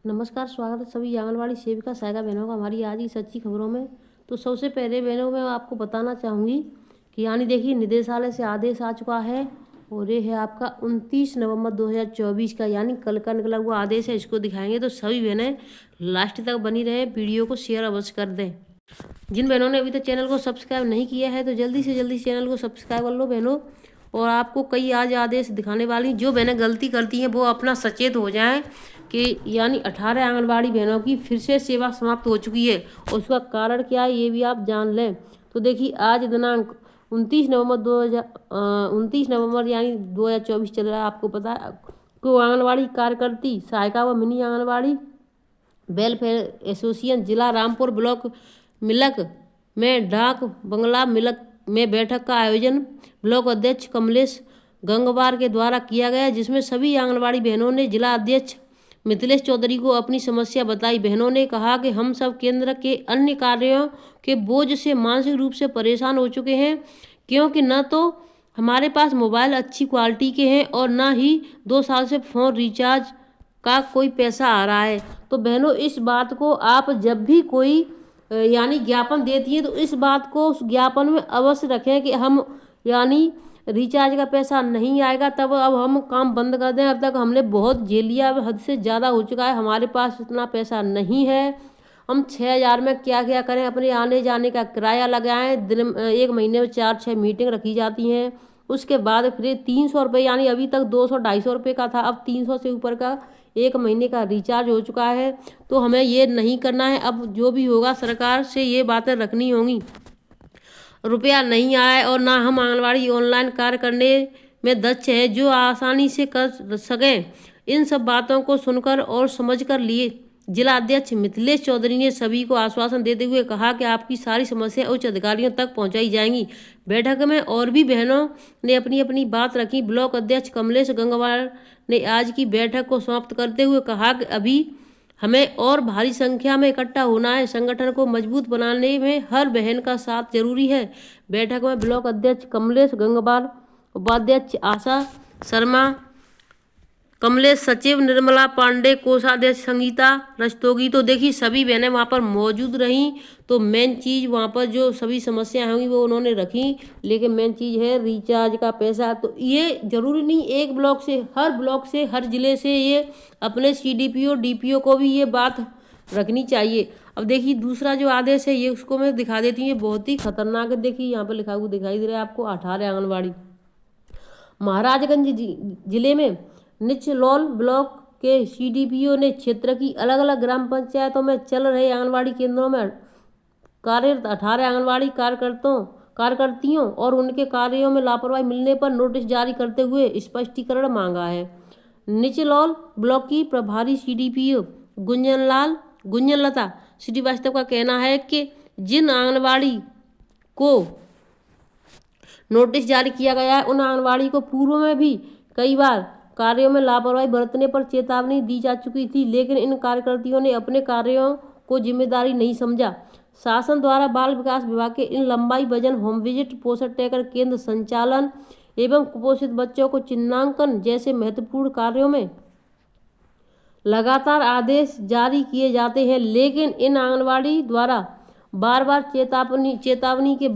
नमस्कार, स्वागत है सभी आंगनवाड़ी सेविका सहायिका बहनों का हमारी आज की सच्ची खबरों में। तो सबसे पहले बहनों मैं आपको बताना चाहूँगी कि देखिए निदेशालय से आदेश आ चुका है और ये है आपका 29 नवंबर 2024 का, कल का निकला हुआ आदेश है। इसको दिखाएंगे तो सभी बहनें लास्ट तक बनी रहे, वीडियो को शेयर अवश्य कर दें। जिन बहनों ने अभी तक चैनल को सब्सक्राइब नहीं किया है तो जल्दी से जल्दी चैनल को सब्सक्राइब कर लो बहनों। और आपको कई आज आदेश दिखाने वाली, जो बहनें गलती करती हैं वो अपना सचेत हो जाएं कि 18 आंगनबाड़ी बहनों की फिर से सेवा समाप्त हो चुकी है और उसका कारण क्या है ये भी आप जान लें। तो देखिए आज दिनांक 29 नवंबर 2024 चल रहा है। आपको पता है को आंगनबाड़ी कार्यकर्ती सहायिका व मिनी आंगनबाड़ी वेलफेयर एसोसिएशन जिला रामपुर ब्लॉक मिलक में डाक बंगला मिलक में बैठक का आयोजन ब्लॉक अध्यक्ष कमलेश गंगवार के द्वारा किया गया, जिसमें सभी आंगनबाड़ी बहनों ने जिला अध्यक्ष मिथिलेश चौधरी को अपनी समस्या बताई। बहनों ने कहा कि हम सब केंद्र के अन्य कार्यों के बोझ से मानसिक रूप से परेशान हो चुके हैं, क्योंकि न तो हमारे पास मोबाइल अच्छी क्वालिटी के हैं और न ही 2 साल से फ़ोन रिचार्ज का कोई पैसा आ रहा है। तो बहनों इस बात को आप जब भी कोई ज्ञापन देती है तो इस बात को उस ज्ञापन में अवश्य रखें कि हम रिचार्ज का पैसा नहीं आएगा तब अब हम काम बंद कर दें। अब तक हमने बहुत झेल लिया, हद से ज़्यादा हो चुका है, हमारे पास इतना पैसा नहीं है। हम 6,000 में क्या क्या करें, अपने आने जाने का किराया लगाएं, दिन एक महीने में 4-6 मीटिंग रखी जाती हैं। उसके बाद फिर 300 रुपये, अभी तक 200-250 रुपये का था, अब 300 से ऊपर का एक महीने का रिचार्ज हो चुका है। तो हमें ये नहीं करना है। अब जो भी होगा सरकार से ये बातें रखनी होंगी। रुपया नहीं आए और ना हम आंगनबाड़ी ऑनलाइन कार्य करने में दक्ष हैं जो आसानी से कर सकें। इन सब बातों को सुनकर और समझकर लिए जिला अध्यक्ष मिथिलेश चौधरी ने सभी को आश्वासन देते हुए कहा कि आपकी सारी समस्याएं उच्च अधिकारियों तक पहुंचाई जाएंगी। बैठक में और भी बहनों ने अपनी अपनी बात रखी। ब्लॉक अध्यक्ष कमलेश गंगवार ने आज की बैठक को समाप्त करते हुए कहा कि अभी हमें और भारी संख्या में इकट्ठा होना है। संगठन को मजबूत बनाने में हर बहन का साथ जरूरी है। बैठक में ब्लॉक अध्यक्ष कमलेश गंगवार, उपाध्यक्ष आशा शर्मा, कमलेश सचिव निर्मला पांडे, कोषाध्यक्ष संगीता रस्तोगी। तो देखिए सभी बहनें वहाँ पर मौजूद रहीं। तो मेन चीज़ वहाँ पर जो सभी समस्याएं होंगी वो उन्होंने रखी, लेकिन मेन चीज़ है रिचार्ज का पैसा। तो ये जरूरी नहीं एक ब्लॉक से, हर ब्लॉक से, हर जिले से ये अपने CDPO DPO को भी ये बात रखनी चाहिए। अब देखिए दूसरा जो आदेश है ये उसको मैं दिखा देती हूँ, ये बहुत ही खतरनाक है। देखिए यहाँ पर लिखा हुआ दिखाई दे रहा है आपको 18 आंगनबाड़ी। महाराजगंज जिले में निचलौल ब्लॉक के CDPO ने क्षेत्र की अलग अलग ग्राम पंचायतों में चल रहे आंगनबाड़ी केंद्रों में कार्यरत 18 आंगनबाड़ी कार्यकर्तियों और उनके कार्यों में लापरवाही मिलने पर नोटिस जारी करते हुए स्पष्टीकरण मांगा है। निचलौल ब्लॉक की प्रभारी CDPO गुंजनलता श्रीवास्तव का कहना है कि जिन आंगनबाड़ी को नोटिस जारी किया गया है उन आंगनबाड़ी को पूर्व में भी कई बार कार्यों में लापरवाही बरतने पर चेतावनी दी जा चुकी थी, लेकिन इन कार्यकर्तियों ने अपने कार्यों को जिम्मेदारी नहीं समझा। शासन द्वारा बाल विकास विभाग के इन लंबाई वजन, होम विजिट, पोषण ट्रैकर केंद्र संचालन एवं कुपोषित बच्चों को चिन्हांकन जैसे महत्वपूर्ण कार्यों में लगातार आदेश जारी किए जाते हैं, लेकिन इन आंगनबाड़ी द्वारा बार बार चेतावनी के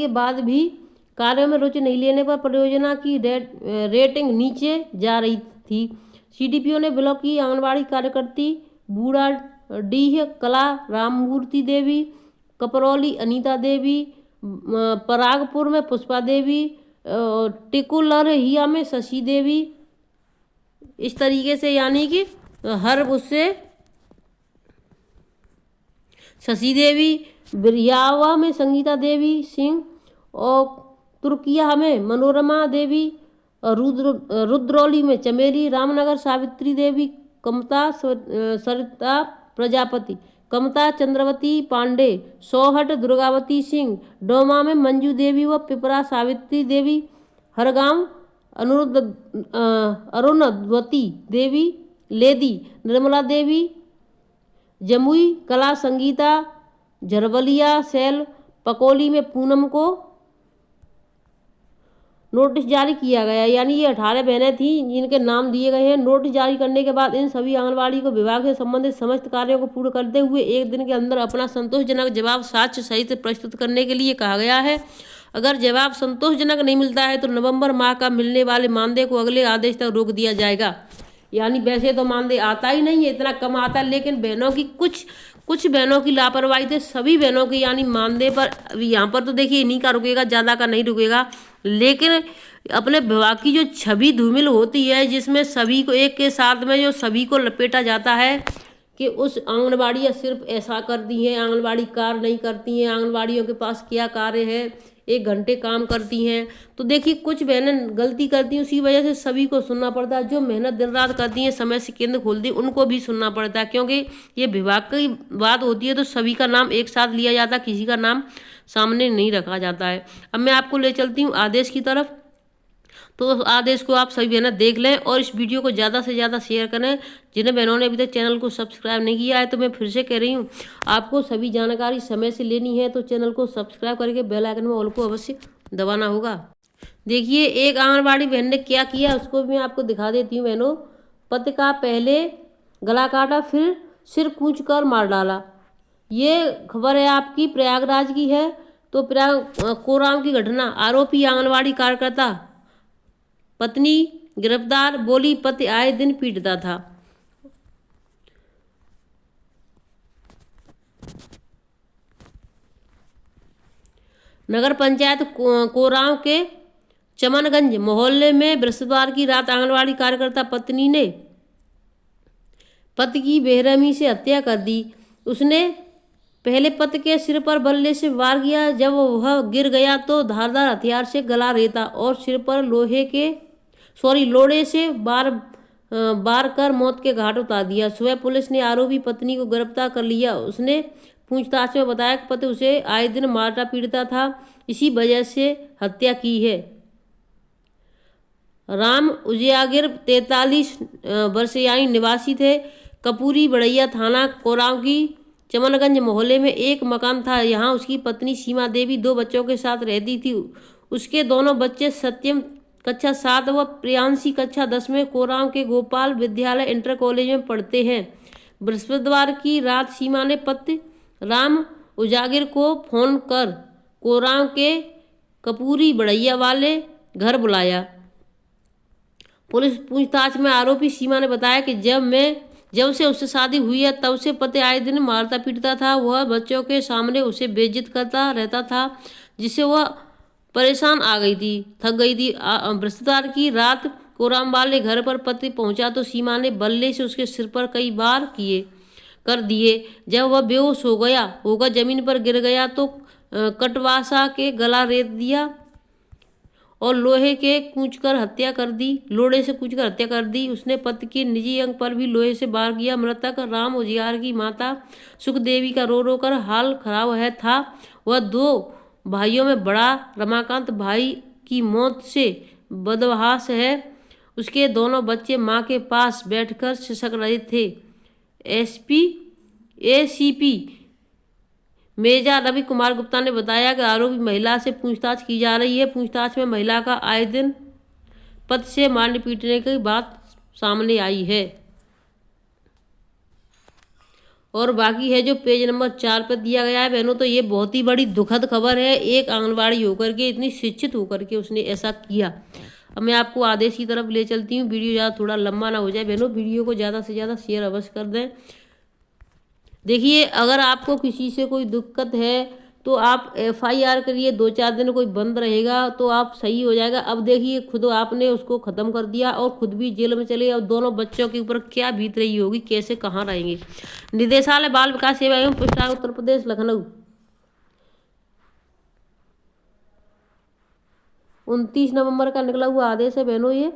बाद भी कार्यों में रुचि नहीं लेने पर परियोजना की रेटिंग नीचे जा रही थी। CDPO ने ब्लॉक की आंगनबाड़ी कार्यकर्ती बूढ़ाडीह कला राममूर्ति देवी, कपरौली अनीता देवी, परागपुर में पुष्पा देवी, टिकुलरहिया में शशि देवी, इस तरीके से कि हर उससे शशि देवी, बिरयावा में संगीता देवी सिंह और तुर्किया में मनोरमा देवी, रुद्रौली में चमेली, रामनगर सावित्री देवी, कमता सरिता प्रजापति, कमता चंद्रवती पांडे, सोहट दुर्गावती सिंह, डोमा में मंजू देवी व पिपरा सावित्री देवी, हरगांव अरुणवती देवी, लेदी निर्मला देवी, जमुई कला संगीता, झरबलिया सैल, पकोली में पूनम को नोटिस जारी किया गया। यानी ये 18 बहनें थीं जिनके नाम दिए गए हैं। नोटिस जारी करने के बाद इन सभी आंगनबाड़ी को विभाग से संबंधित समस्त कार्यों को पूर्ण करते हुए 1 दिन के अंदर अपना संतोषजनक जवाब साक्ष्य सहित प्रस्तुत करने के लिए कहा गया है। अगर जवाब संतोषजनक नहीं मिलता है तो नवंबर माह का मिलने वाले मानदेय को अगले आदेश तक रोक दिया जाएगा। यानी वैसे तो मानदेय आता ही नहीं है, इतना कम आता है, लेकिन बहनों की कुछ बहनों की लापरवाही से सभी बहनों की यानी मानदेय पर यहाँ पर तो देखिए इन्हीं का रुकेगा, ज़्यादा का नहीं रुकेगा। लेकिन अपने विभाग की जो छवि धूमिल होती है, जिसमें सभी को एक के साथ में जो सभी को लपेटा जाता है कि उस आंगनबाड़ियाँ सिर्फ ऐसा करती हैं, आंगनबाड़ी कार्य नहीं करती हैं, आंगनबाड़ियों के पास क्या कार्य है, 1 घंटे काम करती हैं। तो देखिए कुछ बहनें गलती करती हैं, उसी वजह से सभी को सुनना पड़ता है। जो मेहनत दिन रात करती हैं, समय से केंद्र खोलती हैं, उनको भी सुनना पड़ता है, क्योंकि ये विभाग की बात होती है तो सभी का नाम एक साथ लिया जाता है, किसी का नाम सामने नहीं रखा जाता है। अब मैं आपको ले चलती हूँ आदेश की तरफ। तो आदेश को आप सभी बहनें देख लें और इस वीडियो को ज़्यादा से ज़्यादा शेयर करें। जिन्हें बहनों ने अभी तक चैनल को सब्सक्राइब नहीं किया है तो मैं फिर से कह रही हूँ, आपको सभी जानकारी समय से लेनी है तो चैनल को सब्सक्राइब करके बेल आइकन में ऑल को अवश्य दबाना होगा। देखिए एक आंगनबाड़ी बहन ने क्या किया उसको भी मैं आपको दिखा देती हूँ। बहनों, पति का पहले गला काटा फिर सिर कूच कर मार डाला। ये खबर है आपकी प्रयागराज की है। तो कोराम की घटना, आरोपी आंगनबाड़ी कार्यकर्ता, पत्नी गिरफ्तार, बोली पति आए दिन पीटता था। नगर पंचायत कोराम के चमनगंज मोहल्ले में बृहस्पतिवार की रात आंगनबाड़ी कार्यकर्ता पत्नी ने पति की बेरहमी से हत्या कर दी। उसने पहले पति के सिर पर बल्ले से वार किया। जब वह गिर गया तो धारदार हथियार से गला रेता और सिर पर लोड़े से बार कर मौत के घाट उतार दिया। सुबह पुलिस ने आरोपी पत्नी को गिरफ्तार कर लिया। उसने पूछताछ में बताया कि पति उसे आए दिन मारता पीटता था, इसी वजह से हत्या की है। राम उजियागिर 43 वर्षीय निवासी थे। कपूरी बड़ैया थाना कोराम की चमनगंज मोहल्ले में एक मकान था। यहाँ उसकी पत्नी सीमा देवी 2 बच्चों के साथ रहती थी। उसके दोनों बच्चे सत्यम कक्षा 7 व प्रियांशी कक्षा 10 में कोराम के गोपाल विद्यालय इंटर कॉलेज में पढ़ते हैं। बृहस्पतिवार की रात सीमा ने पति राम उजागिर को फोन कर कोराम के कपूरी बड़ैया वाले घर बुलाया। पुलिस पूछताछ में आरोपी सीमा ने बताया कि जब से उससे शादी हुई है तब से पति आए दिन मारता पीटता था। वह बच्चों के सामने उसे बेइज्जत करता रहता था, जिससे वह परेशान थक गई थी। बृहस्पतिवार की रात कोराम वाले घर पर पति पहुंचा तो सीमा ने बल्ले से उसके सिर पर कई बार कर दिए। जब वह बेहोश होकर जमीन पर गिर गया तो कटवासा के गला रेत दिया और लोड़े से कूच कर हत्या कर दी। उसने पति के निजी अंग पर भी लोहे से वार किया। मृतक राम उजियार की माता सुखदेवी का रो कर हाल खराब था। वह 2 भाइयों में बड़ा रमाकांत भाई की मौत से बदहवास है। उसके दोनों बच्चे मां के पास बैठकर सिसक रहे थे। एसीपी मेजर रवि कुमार गुप्ता ने बताया कि आरोपी महिला से पूछताछ की जा रही है। पूछताछ में महिला का आए दिन पति से मारने पीटने की बात सामने आई है। और बाकी है जो पेज नंबर 4 पर दिया गया है। बहनों, तो ये बहुत ही बड़ी दुखद खबर है। एक आंगनबाड़ी होकर के, इतनी शिक्षित होकर के उसने ऐसा किया। अब मैं आपको आदेश की तरफ ले चलती हूँ। वीडियो ज़्यादा थोड़ा लंबा ना हो जाए। बहनों, वीडियो को ज़्यादा से ज़्यादा शेयर अवश्य कर दें। देखिए, अगर आपको किसी से कोई दिक्कत है तो आप FIR करिए। 2-4 दिन कोई बंद रहेगा तो आप सही हो जाएगा। अब देखिए, खुद आपने उसको ख़त्म कर दिया और खुद भी जेल में चले। और दोनों बच्चों के ऊपर क्या बीत रही होगी, कैसे कहाँ रहेंगे। निदेशालय बाल विकास सेवा एवं पुस्तिका उत्तर प्रदेश लखनऊ 29 नवंबर का निकला हुआ आदेश है। बहनों, ये